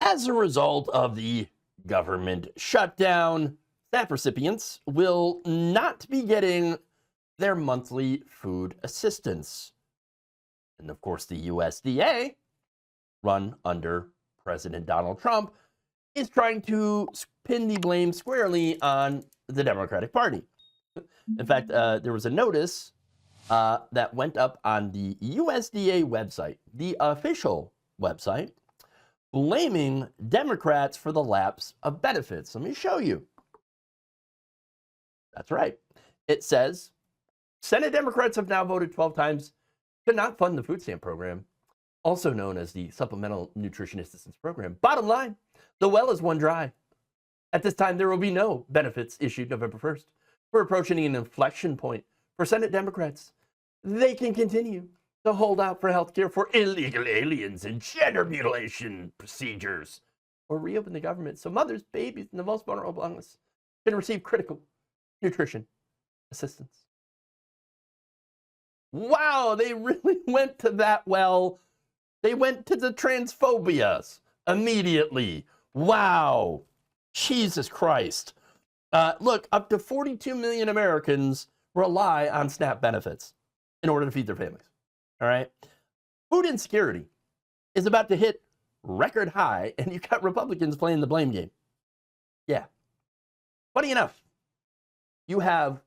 As a result of the government shutdown, SNAP recipients will not be getting their monthly food assistance. And of course, the USDA, run under President Donald Trump, is trying to pin the blame squarely on the Democratic Party. In fact, there was a notice that went up on the USDA website, the official website, blaming Democrats for the lapse of benefits. Let me show you. That's right. It says, Senate Democrats have now voted 12 times to not fund the food stamp program, also known as the Supplemental Nutrition Assistance Program. Bottom line, the well is one dry. At this time, there will be no benefits issued November 1st. We're approaching an inflection point for Senate Democrats. They can continue to hold out for health care for illegal aliens and gender mutilation procedures, or reopen the government so mothers, babies, and the most vulnerable among us can receive critical nutrition assistance. Wow, they really went to that well. They went to the transphobias immediately. Wow. Jesus Christ. Look, up to 42 million Americans rely on SNAP benefits in order to feed their families. All right. Food insecurity is about to hit record high, and you've got Republicans playing the blame game. Yeah. Funny enough, you have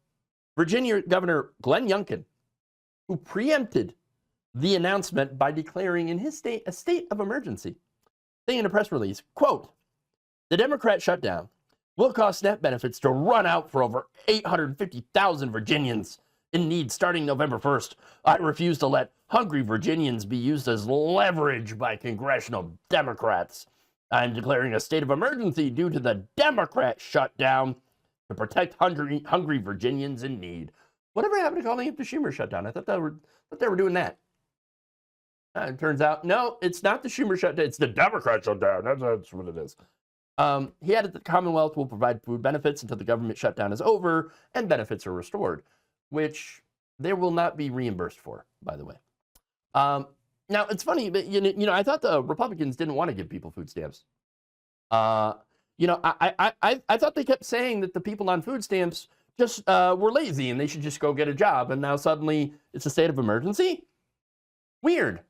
Virginia Governor Glenn Youngkin, who preempted the announcement by declaring in his state a state of emergency, saying in a press release, quote, the Democrat shutdown will cause SNAP benefits to run out for over 850,000 Virginians in need starting November 1st. I refuse to let hungry Virginians be used as leverage by congressional Democrats. I'm declaring a state of emergency due to the Democrat shutdown to protect hungry Virginians in need. Whatever happened to calling it the Schumer shutdown? I thought they were doing that. It turns out, no, it's not the Schumer shutdown. It's the Democrat shutdown. That's what it is. He added that the Commonwealth will provide food benefits until the government shutdown is over and benefits are restored, which they will not be reimbursed for, by the way. Now, it's funny, but I thought the Republicans didn't want to give people food stamps. I thought they kept saying that the people on food stamps just were lazy and they should just go get a job. And now suddenly it's a state of emergency? Weird.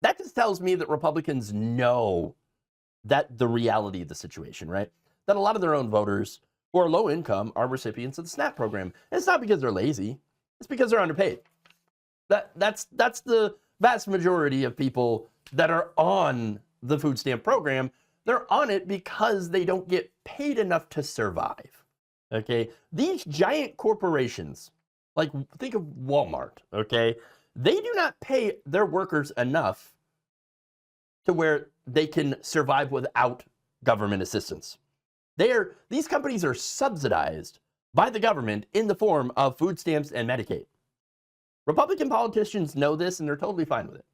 That just tells me that Republicans know that the reality of the situation, right? That a lot of their own voters who are low income are recipients of the SNAP program. And it's not because they're lazy. It's because they're underpaid. That's the vast majority of people that are on the food stamp program. They're on it because they don't get paid enough to survive. Okay? These giant corporations, like think of Walmart, okay? They do not pay their workers enough to where they can survive without government assistance. These companies are subsidized by the government in the form of food stamps and Medicaid. Republican politicians know this and they're totally fine with it.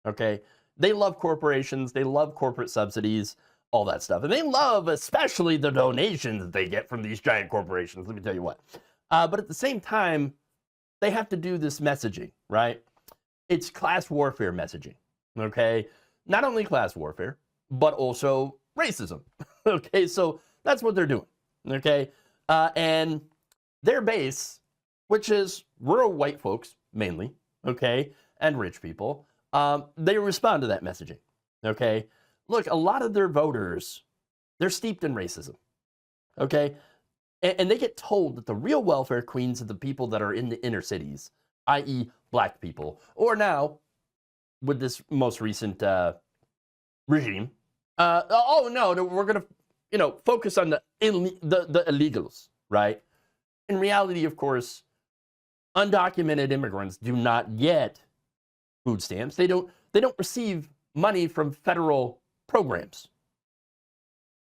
Okay? They love corporations, they love corporate subsidies, all that stuff. And they love especially the donations they get from these giant corporations, let me tell you what. But at the same time, they have to do this messaging, right? It's class warfare messaging, okay? Not only class warfare, but also racism, okay? So that's what they're doing, okay? And their base, which is rural white folks mainly, okay, and rich people, they respond to that messaging, okay? Look, a lot of their voters, they're steeped in racism, okay? And they get told that the real welfare queens are the people that are in the inner cities, i.e. black people. Or now, with this most recent regime, oh no, we're going to focus on the illegals, right? In reality, of course, undocumented immigrants do not get food stamps. They don't receive money from federal programs.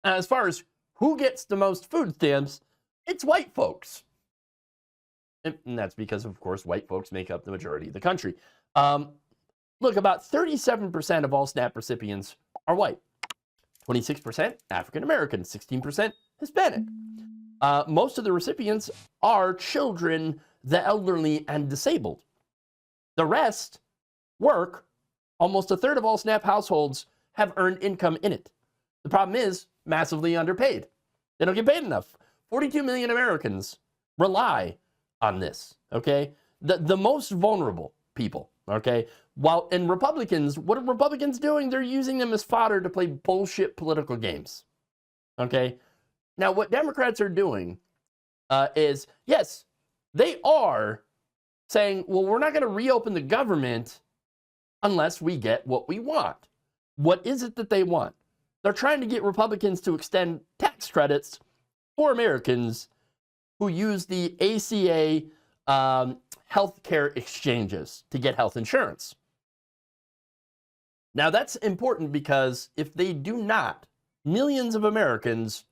As far as who gets the most food stamps, it's white folks. And that's because, of course, white folks make up the majority of the country. Look, about 37% of all SNAP recipients are white. 26% African American, 16% Hispanic. Most of the recipients are children, the elderly, and disabled. The rest work. Almost a third of all SNAP households have earned income in it. The problem is massively underpaid. They don't get paid enough. 42 million Americans rely on this, okay? The most vulnerable people, okay? And Republicans, what are Republicans doing? They're using them as fodder to play bullshit political games, okay? Now, what Democrats are doing is, yes, they are saying, well, we're not going to reopen the government unless we get what we want. What is it that they want? They're trying to get Republicans to extend tax credits for Americans who use the ACA healthcare exchanges to get health insurance. Now, that's important because if they do not, millions of Americans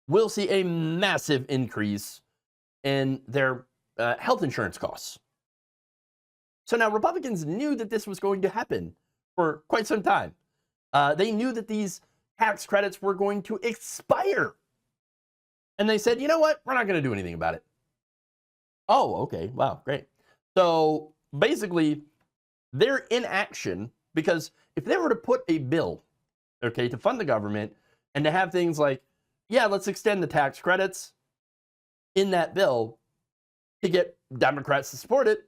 will see a massive increase in their health insurance costs. So now Republicans knew that this was going to happen for quite some time. They knew that these tax credits were going to expire. And they said, you know what? We're not going to do anything about it. Oh, okay. Wow, great. So basically, they're in action because if they were to put a bill, okay, to fund the government and to have things like, yeah, let's extend the tax credits in that bill to get Democrats to support it,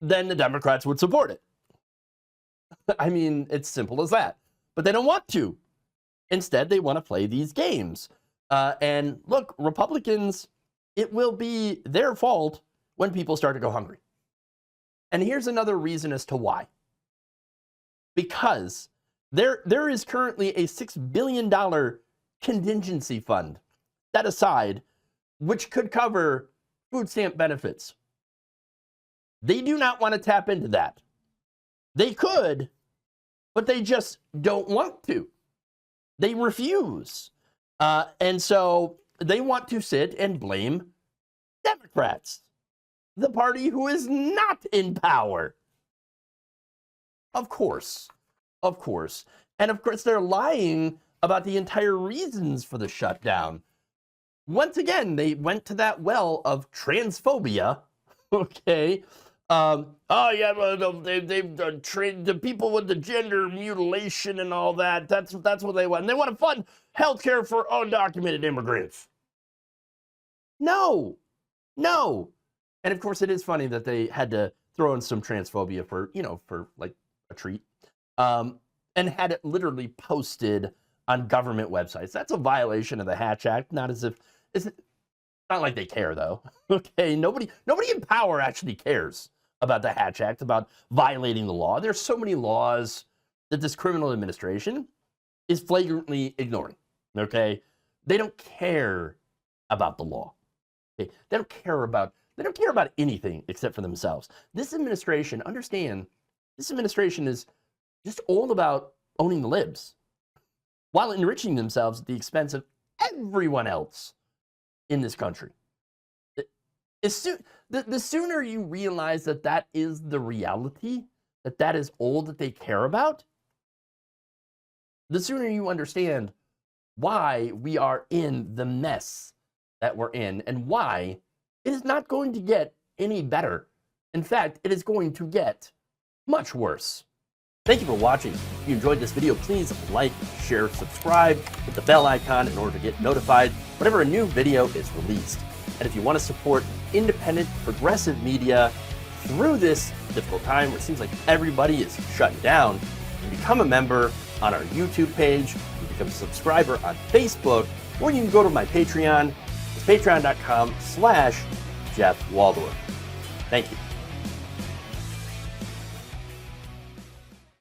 then the Democrats would support it. I mean, it's simple as that. But they don't want to. Instead, they want to play these games. And look, Republicans, it will be their fault when people start to go hungry. And here's another reason as to why. Because there is currently a $6 billion contingency fund set aside, which could cover food stamp benefits. They do not want to tap into that. They could, but they just don't want to. They refuse. And so they want to sit and blame Democrats, the party who is not in power. Of course. Of course. And of course, they're lying about the entire reasons for the shutdown. Once again, they went to that well of transphobia, okay? Oh, yeah, they've trained the people with the gender mutilation and all that. That's what they want. And they want to fund healthcare for undocumented immigrants. No. And of course, it is funny that they had to throw in some transphobia for like a treat, and had it literally posted on government websites. That's a violation of the Hatch Act. It's not like they care, though. Okay, nobody in power actually cares about the Hatch Act, about violating the law. There's so many laws that this criminal administration is flagrantly ignoring. Okay, they don't care about the law. Okay? They don't care about anything except for themselves. This administration, understand, this administration is just all about owning the libs while enriching themselves at the expense of everyone else in this country. The sooner you realize that that is the reality, that is all that they care about, the sooner you understand why we are in the mess that we're in and why it is not going to get any better. In fact, it is going to get much worse. Thank you for watching. If you enjoyed this video, please like, share, subscribe, hit the bell icon in order to get notified whenever a new video is released. And if you want to support independent, progressive media through this difficult time where it seems like everybody is shutting down, you can become a member on our YouTube page, you can become a subscriber on Facebook, or you can go to my Patreon. It's patreon.com/Jeff Waldorf. Thank you.